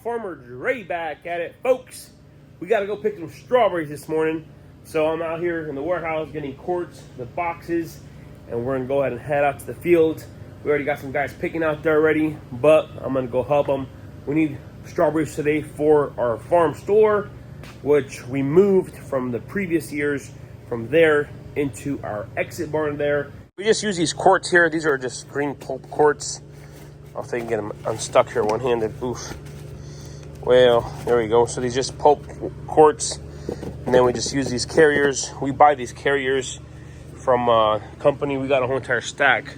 Farmer Dre back at it. Folks, we got to go pick some strawberries this morning. So I'm out here in the warehouse getting quarts, the boxes, and we're going to go ahead and head out to the field. We already got some guys picking out there already, but I'm going to go help them. We need strawberries today for our farm store, which we moved from the previous years from there into our exit barn there. We just use these quarts here. These are just green pulp quarts. I'll see if I can get them unstuck here one-handed. Oof. Well, there we go. So these just pulp quarts, and then we just use these carriers. We buy these carriers from a company. We got a whole entire stack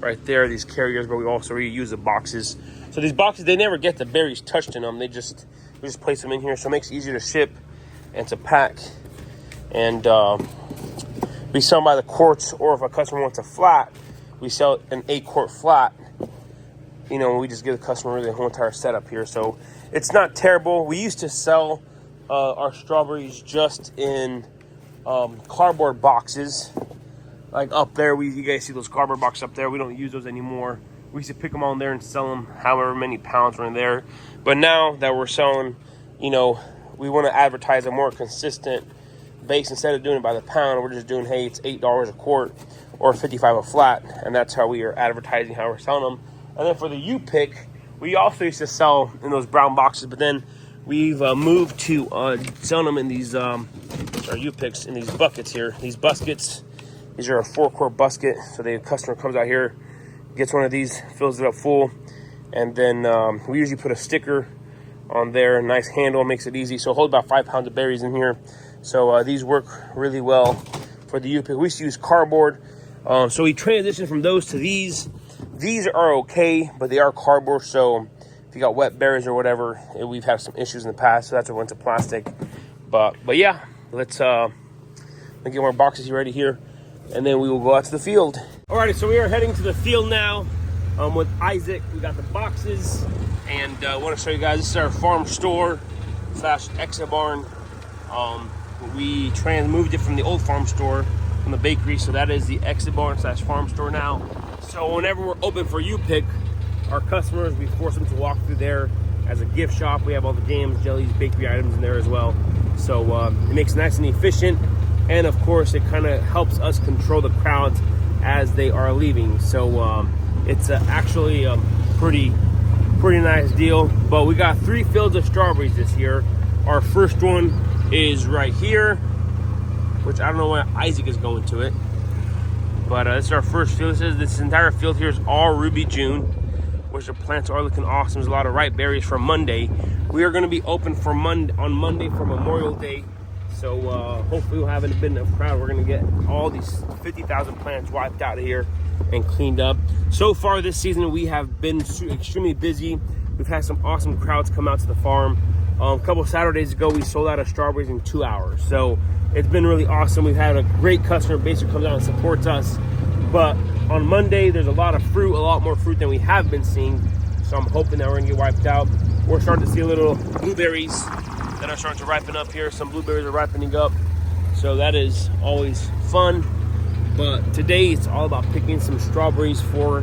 right there, these carriers, but we also reuse the boxes. So these boxes, they never get the berries touched in them. We just place them in here, so it makes it easier to ship and to pack. And we sell them by the quarts, or if a customer wants a flat, we sell an 8-quart flat. You know, we just give the customer the whole entire setup here. So it's not terrible. We used to sell our strawberries just in cardboard boxes. Like up there, you guys see those cardboard boxes up there. We don't use those anymore. We used to pick them on there and sell them however many pounds were in there. But now that we're selling, you know, we want to advertise a more consistent base. Instead of doing it by the pound, we're just doing, hey, it's $8 a quart or $55 a flat. And that's how we are advertising how we're selling them. And then for the U-Pick, we also used to sell in those brown boxes, but then we've moved to selling them in these our U-Picks in these buckets here. These buskets, these are a 4-quart basket. So the customer comes out here, gets one of these, fills it up full, and then we usually put a sticker on there, a nice handle, makes it easy. So hold about 5 pounds of berries in here. So these work really well for the U-Pick. We used to use cardboard, so we transitioned from those to these. These are okay, but they are cardboard, so if you got wet berries or whatever, we've had some issues in the past, so that's what went to plastic. But yeah, let's get more boxes ready here, and then we will go out to the field. Alrighty, so we are heading to the field now with Isaac. We got the boxes, and I want to show you guys, this is our farm store / exit barn. We moved it from the old farm store, from the bakery, so that is the exit barn / farm store now. So whenever we're open for U-Pick, our customers, we force them to walk through there as a gift shop. We have all the jams, jellies, bakery items in there as well. So it makes it nice and efficient. And of course, it kind of helps us control the crowds as they are leaving. So it's actually a pretty nice deal. But we got 3 fields of strawberries this year. Our first one is right here, which I don't know why Isaac is going to it. But this is our first field. This entire field here is all Ruby June, which the plants are looking awesome. There's a lot of ripe berries for Monday. We are going to be open for on Monday for Memorial Day. So hopefully we'll have a bit of crowd. We're going to get all these 50,000 plants wiped out of here and cleaned up. So far this season, we have been extremely busy. We've had some awesome crowds come out to the farm. A couple of Saturdays ago, we sold out of strawberries in 2 hours. So it's been really awesome. We've had a great customer base who comes out and supports us. But on Monday, there's a lot of fruit, a lot more fruit than we have been seeing. So I'm hoping that we're gonna get wiped out. We're starting to see a little blueberries that are starting to ripen up here. Some blueberries are ripening up. So that is always fun. But today it's all about picking some strawberries for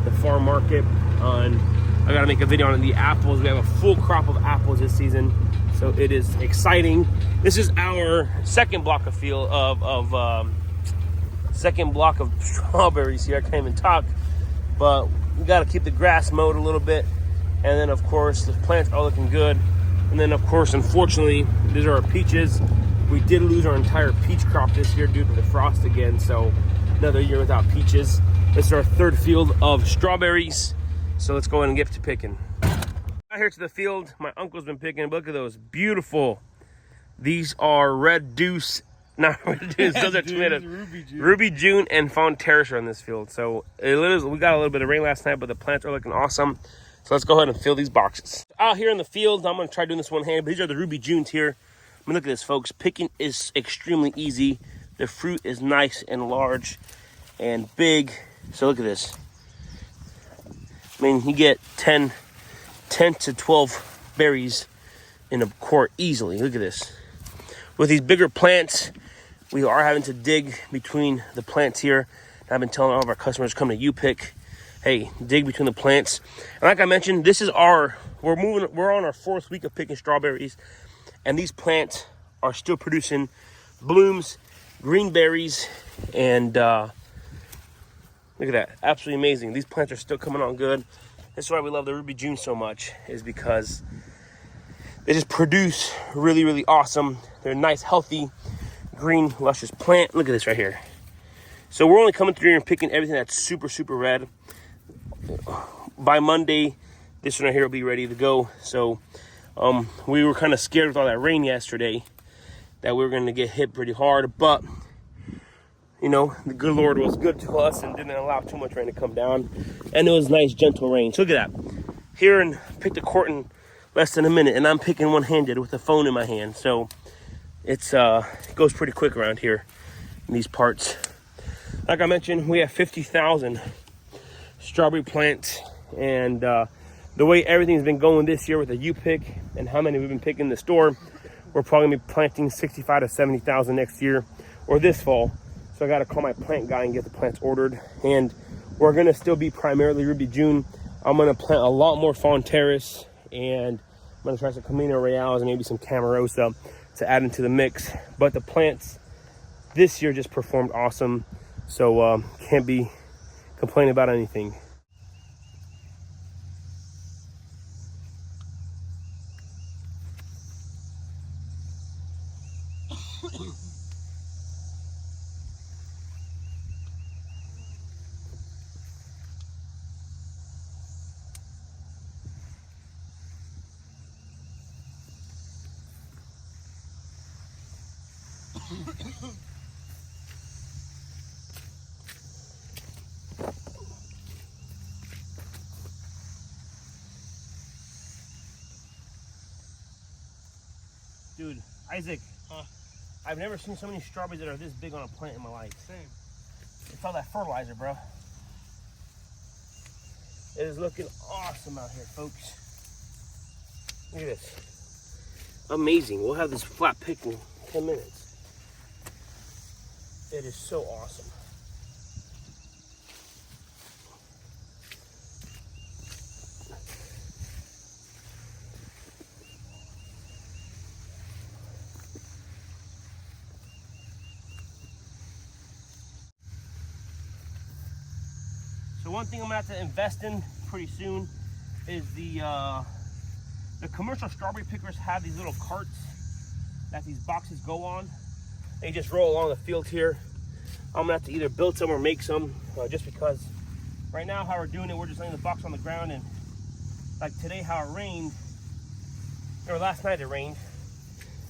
the farm market. I gotta make a video on the apples. We have a full crop of apples this season. So it is exciting. This is our second block of strawberries here. I can't even talk, but we got to keep the grass mowed a little bit, and then of course the plants are looking good. And then of course, unfortunately, these are our peaches. We did lose our entire peach crop this year due to the frost again, so another year without peaches. This is our third field of strawberries, so let's go ahead and get to picking. Out here to the field, my uncle's been picking. Look at those, beautiful. These are Red Deuce, not Red Deuce, those are tomatoes. Ruby June and Fawn Terrace are in this field. So we got a little bit of rain last night, but the plants are looking awesome. So let's go ahead and fill these boxes. Out here in the field, I'm gonna try doing this one hand, but these are the Ruby Junes here. I mean, look at this, folks. Picking is extremely easy. The fruit is nice and large and big. So look at this. I mean, you get 10 to 12 berries in a quart easily. Look at this. With these bigger plants, we are having to dig between the plants here. I've been telling all of our customers come to U-Pick hey, dig between the plants. And like I mentioned, this is we're on our 4th week of picking strawberries, and these plants are still producing blooms, green berries, and look at that, absolutely amazing. These plants are still coming on good. This is why we love the Ruby June so much, is because they just produce really, really awesome. They're a nice, healthy, green, luscious plant. Look at this right here. So we're only coming through here and picking everything that's super, super red. By Monday, this one right here will be ready to go. So we were kind of scared with all that rain yesterday that we were going to get hit pretty hard, but you know, the good Lord was good to us and didn't allow too much rain to come down, and it was nice, gentle rain. So look at that. Here, and picked a quart in less than a minute, and I'm picking one-handed with the phone in my hand. So it goes pretty quick around here in these parts. Like I mentioned, we have 50,000 strawberry plants, and the way everything's been going this year with the U-pick and how many we've been picking in the store, we're probably gonna be planting 65 to 70,000 next year or this fall. So I gotta call my plant guy and get the plants ordered. And we're gonna still be primarily Ruby June. I'm gonna plant a lot more Fawn Terrace, and I'm gonna try some Camino Reals and maybe some Camarosa to add into the mix. But the plants this year just performed awesome. So can't be complaining about anything. Dude, Isaac, I've never seen so many strawberries that are this big on a plant in my life. Same. It's all that fertilizer, bro. It is looking awesome out here, folks. Look at this. Amazing. We'll have this flat pick in 10 minutes. It is so awesome. So one thing I'm gonna have to invest in pretty soon is the commercial strawberry pickers have these little carts that these boxes go on. They just roll along the field here. I'm gonna have to either build some or make some, just because right now how we're doing it, we're just laying the box on the ground, and like today how it rained, or last night it rained,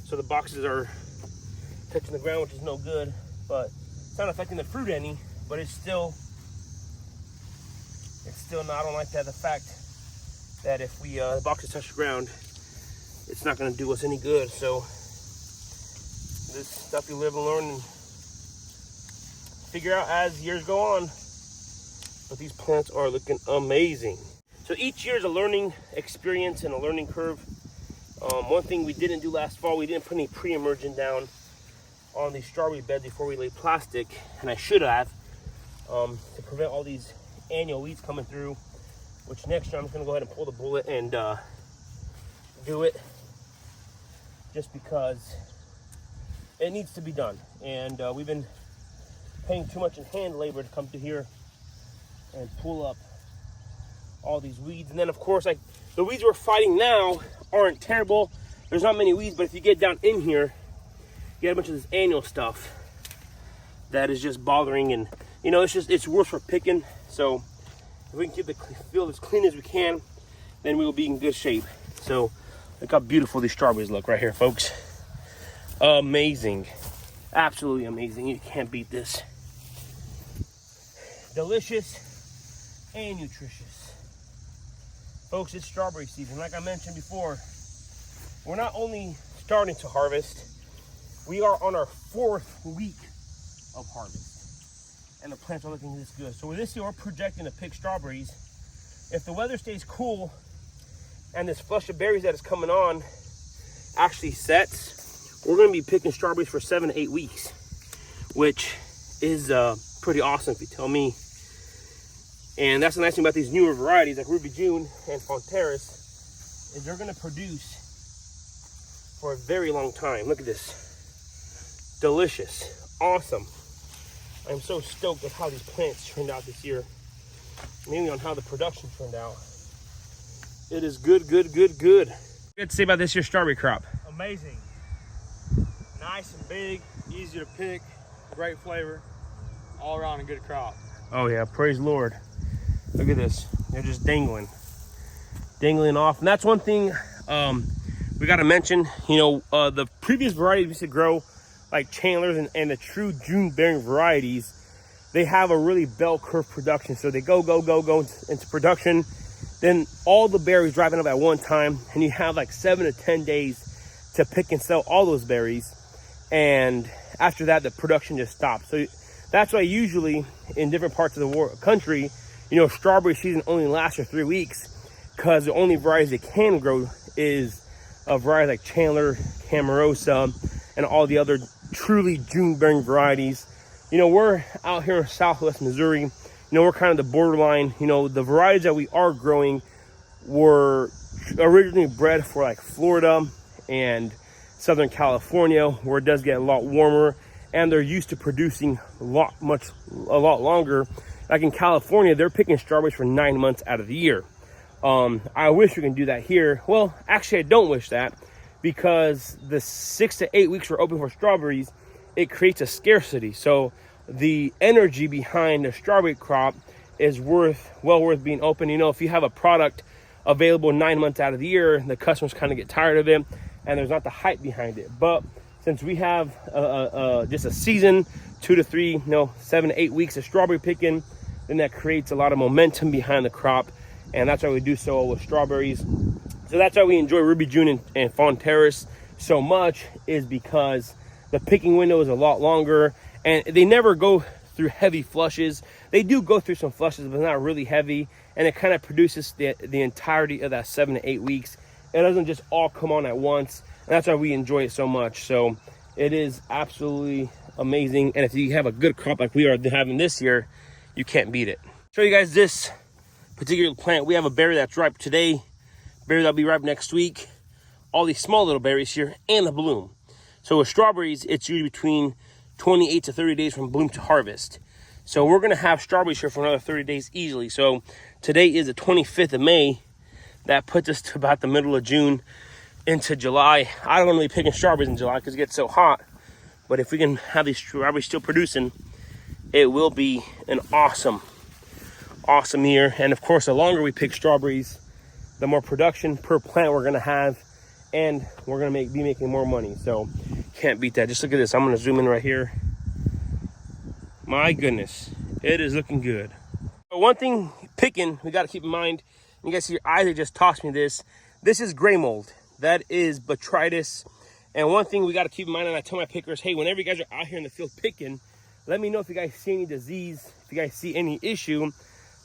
so the boxes are touching the ground, which is no good, but it's not affecting the fruit any, but it's still not, I don't like that, the fact that if the boxes touch the ground, it's not gonna do us any good. So this stuff you live and learn and figure out as years go on. But these plants are looking amazing. So each year is a learning experience and a learning curve. One thing we didn't do last fall, we didn't put any pre-emergent down on these strawberry beds before we laid plastic, and I should have, to prevent all these annual weeds coming through, which next year I'm just gonna go ahead and pull the bullet and do it, just because it needs to be done. And we've been paying too much in hand labor to come to here and pull up all these weeds. And then of course, like the weeds we're fighting now aren't terrible. There's not many weeds, but if you get down in here, you get a bunch of this annual stuff that is just bothering, and you know, it's worse for picking. So if we can keep the field as clean as we can, then we will be in good shape. So look how beautiful these strawberries look right here, folks. Amazing, absolutely amazing. You can't beat this. Delicious and nutritious. Folks, it's strawberry season. Like I mentioned before, we're not only starting to harvest, we are on our 4th week of harvest. And the plants are looking this good. So this year we're projecting to pick strawberries. If the weather stays cool and this flush of berries that is coming on actually sets, we're gonna be picking strawberries for 7 to 8 weeks, which is pretty awesome if you tell me. And that's the nice thing about these newer varieties like Ruby June and Fonterras, is they're gonna produce for a very long time. Look at this, delicious, awesome. I'm so stoked with how these plants turned out this year, mainly on how the production turned out. It is good, good, good, good. What do you have to say about this year's strawberry crop? Amazing. Nice and big, easy to pick, great flavor, all around a good crop. Oh yeah, praise the Lord. Look at this, they're just dangling off. And that's one thing we got to mention. You know, the previous varieties we used to grow, like Chandler's and the true June bearing varieties, they have a really bell curve production. So they go into production, then all the berries driving up at one time, and you have like 7 to 10 days to pick and sell all those berries. And after that, the production just stops. So that's why usually in different parts of the country, you know, strawberry season only lasts for 3 weeks, because the only varieties they can grow is a variety like Chandler, Camarosa, and all the other truly June bearing varieties. You know, we're out here in Southwest Missouri. You know, we're kind of the borderline. You know, the varieties that we are growing were originally bred for like Florida and Southern California, where it does get a lot warmer, and they're used to producing a lot longer. Like in California, they're picking strawberries for 9 months out of the year. I wish we can do that here. Well, actually, I don't wish that, because the 6 to 8 weeks we're open for strawberries, it creates a scarcity. So the energy behind the strawberry crop is well worth being open. You know, if you have a product available 9 months out of the year, the customers kind of get tired of it, and there's not the hype behind it. But since we have just a season, 2 to 3, 7 to 8 weeks of strawberry picking, then that creates a lot of momentum behind the crop, and that's why we do so well with strawberries. So that's why we enjoy Ruby June and Fonterras so much, is because the picking window is a lot longer, and they never go through heavy flushes. They do go through some flushes, but not really heavy, and it kind of produces the entirety of that 7 to 8 weeks. It doesn't just all come on at once, and that's why we enjoy it so much. So it is absolutely amazing, and if you have a good crop like we are having this year, you can't beat it. Show you guys this particular plant. We have a berry that's ripe today, berry that'll be ripe next week, all these small little berries here, and a bloom. So with strawberries, it's usually between 28 to 30 days from bloom to harvest. So we're gonna have strawberries here for another 30 days easily. So today is the 25th of May. That puts us to about the middle of June into July. I don't want to be picking strawberries in July because it gets so hot. But if we can have these strawberries still producing, it will be an awesome year. And of course, the longer we pick strawberries, the more production per plant we're gonna have, and we're gonna be making more money. So can't beat that. Just look at this. I'm gonna zoom in right here. My goodness, it is looking good. But one thing picking, we got to keep in mind, you guys see Isaac just tossed me this. This is gray mold. That is botrytis. And one thing we got to keep in mind, and I tell my pickers, hey, whenever you guys are out here in the field picking, let me know if you guys see any disease, if you guys see any issue.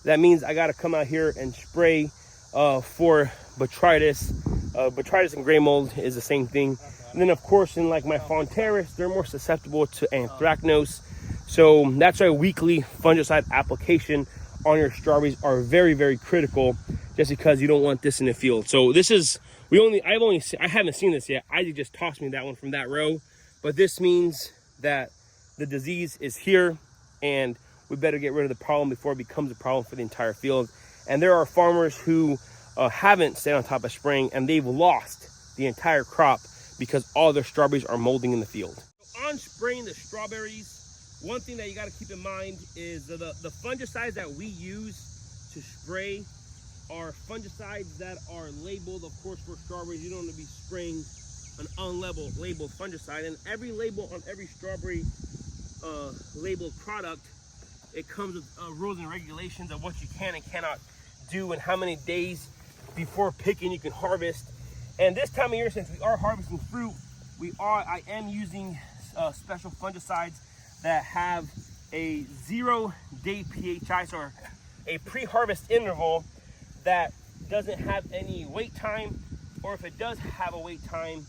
That means I got to come out here and spray for botrytis. Botrytis and gray mold is the same thing. And then of course, in like my Fonterras, they're more susceptible to anthracnose. So that's why weekly fungicide application on your strawberries are very, very critical, just because you don't want this in the field. So this is, I haven't seen this yet. Isaac just tossed me that one from that row, but this means that the disease is here, and we better get rid of the problem before it becomes a problem for the entire field. And there are farmers who haven't stayed on top of spraying, and they've lost the entire crop because all their strawberries are molding in the field. So on spraying the strawberries, one thing that you got to keep in mind is the fungicides that we use to spray are fungicides that are labeled. Of course, for strawberries, you don't want to be spraying an unlabeled fungicide. And every label on every strawberry labeled product, it comes with rules and regulations of what you can and cannot do, and how many days before picking you can harvest. And this time of year, since we are harvesting fruit, I am using special fungicides that have a 0-day PHI, or a pre-harvest interval that doesn't have any wait time, or if it does have a wait time,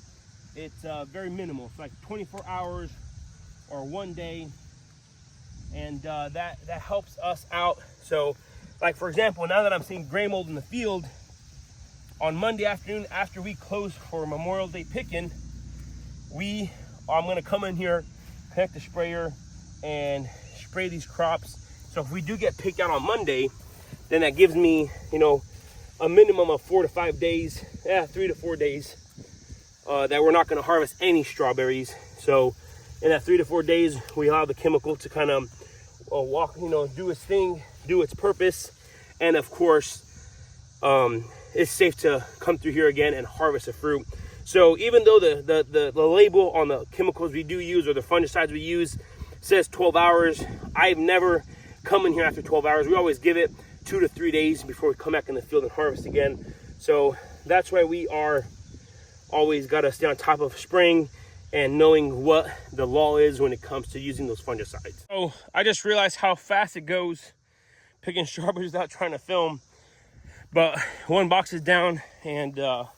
it's very minimal. It's like 24 hours or 1 day, and that helps us out. So Like for example, now that I'm seeing gray mold in the field, on Monday afternoon after we close for Memorial Day picking, I'm gonna come in here, connect the sprayer, and spray these crops. So if we do get picked out on Monday, then that gives me, you know, a minimum of 4 to 5 days, 3 to 4 days, that we're not gonna harvest any strawberries. So in that 3 to 4 days, we allow the chemical to kind of walk, you know, do its thing, do its purpose. And of course, it's safe to come through here again and harvest the fruit. So even though the label on the chemicals we do use or the fungicides we use says 12 hours, I've never come in here after 12 hours. We always give it 2 to 3 days before we come back in the field and harvest again. So that's why we are always got to stay on top of spraying and knowing what the law is when it comes to using those fungicides. So I just realized how fast it goes picking strawberries without trying to film. But one box is down, and what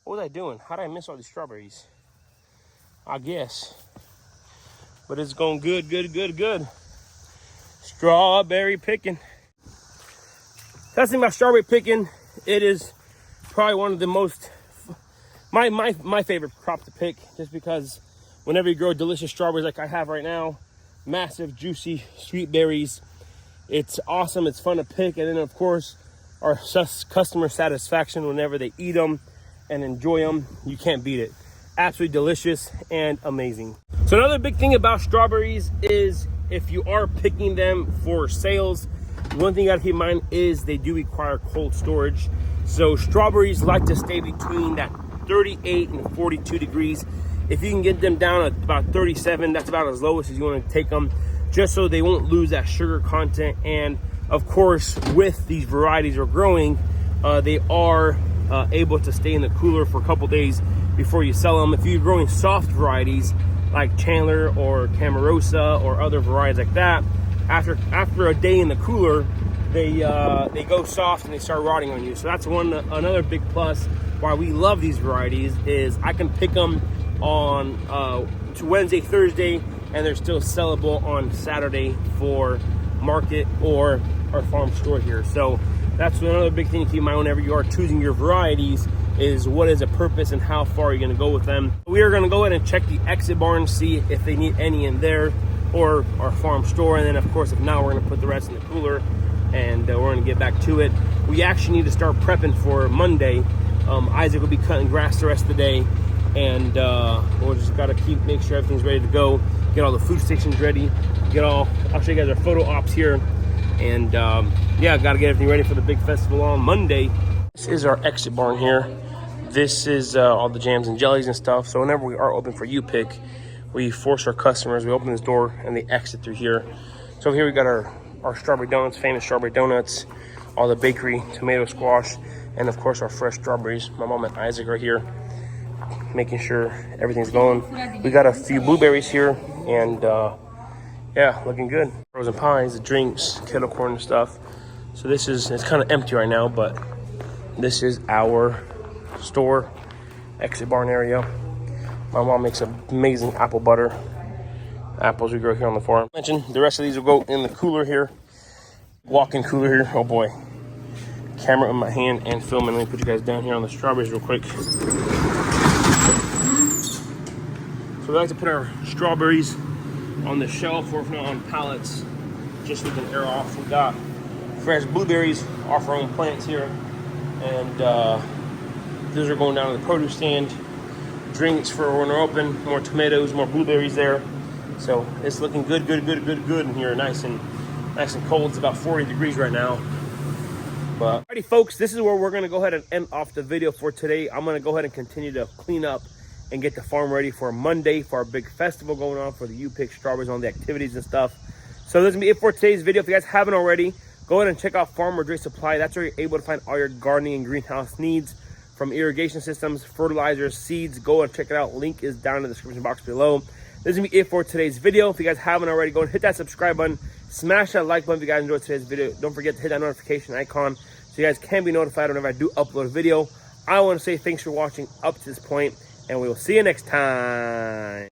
was I doing? How did I miss all these strawberries? I guess. But it's going good, good, good, good. Strawberry picking. That's about strawberry picking. It is probably one of the most, my favorite crop to pick, just because whenever you grow delicious strawberries like I have right now, massive, juicy, sweet berries, it's awesome. It's fun to pick. And then of course, our customer satisfaction whenever they eat them and enjoy them, you can't beat it. Absolutely delicious and amazing. So another big thing about strawberries is if you are picking them for sales, one thing you gotta keep in mind is they do require cold storage. So strawberries like to stay between that 38 and 42 degrees. If you can get them down at about 37, that's about as low as you want to take them, just so they won't lose that sugar content. And of course, with these varieties we're growing, they are able to stay in the cooler for a couple days before you sell them. If you're growing soft varieties like Chandler or Camarosa or other varieties like that, after a day in the cooler, they go soft and they start rotting on you. So that's another big plus why we love these varieties, is I can pick them on Wednesday, Thursday, and they're still sellable on Saturday for market or our farm store here. So that's another big thing to keep in mind whenever you are choosing your varieties, is what is the purpose and how far you're going to go with them. We are going to go ahead and check the exit barn, see if they need any in there or our farm store. And then of course, if not, we're going to put the rest in the cooler and we're going to get back to it. We actually need to start prepping for Monday. Isaac will be cutting grass the rest of the day, and we'll just got to make sure everything's ready to go, get all the food stations ready, I'll show you guys our photo ops here. And yeah, got to get everything ready for the big festival on Monday. This is our exit barn here. This is all the jams and jellies and stuff. So whenever we are open for U-Pick, we force our customers, we open this door and they exit through here. So here we got our strawberry donuts, famous strawberry donuts, all the bakery, tomato squash, and of course our fresh strawberries. My mom and Isaac are here making sure everything's going. We got a few blueberries here, and yeah, looking good. Frozen pies, the drinks, kettle corn and stuff. So it's kind of empty right now, but this is our store, exit barn area. My mom makes amazing apple butter. Apples we grow here on the farm. Mentioned the rest of these will go in the cooler here. Walk-in cooler here. Oh boy. Camera in my hand and filming. Let me put you guys down here on the strawberries real quick. So we like to put our strawberries on the shelf, or if not on pallets, just so we can air off. We got fresh blueberries off our own plants here, and those are going down to the produce stand. Drinks for when we're open, more tomatoes, more blueberries there. So it's looking good in here. Nice and cold. It's about 40 degrees right now. But alrighty, folks, this is where we're gonna go ahead and end off the video for today. I'm gonna go ahead and continue to clean up and get the farm ready for Monday for our big festival going on for the U-Pick strawberries, on the activities and stuff. So that's gonna be it for today's video. If you guys haven't already, go ahead and check out Farmer Dre Supply. That's where you're able to find all your gardening and greenhouse needs, from irrigation systems, fertilizers, seeds. Go and check it out. Link is down in the description box below. This is gonna be it for today's video. If you guys haven't already, go and hit that subscribe button, smash that like button if you guys enjoyed today's video. Don't forget to hit that notification icon so you guys can be notified whenever I do upload a video. I want to say thanks for watching up to this point, and we will see you next time.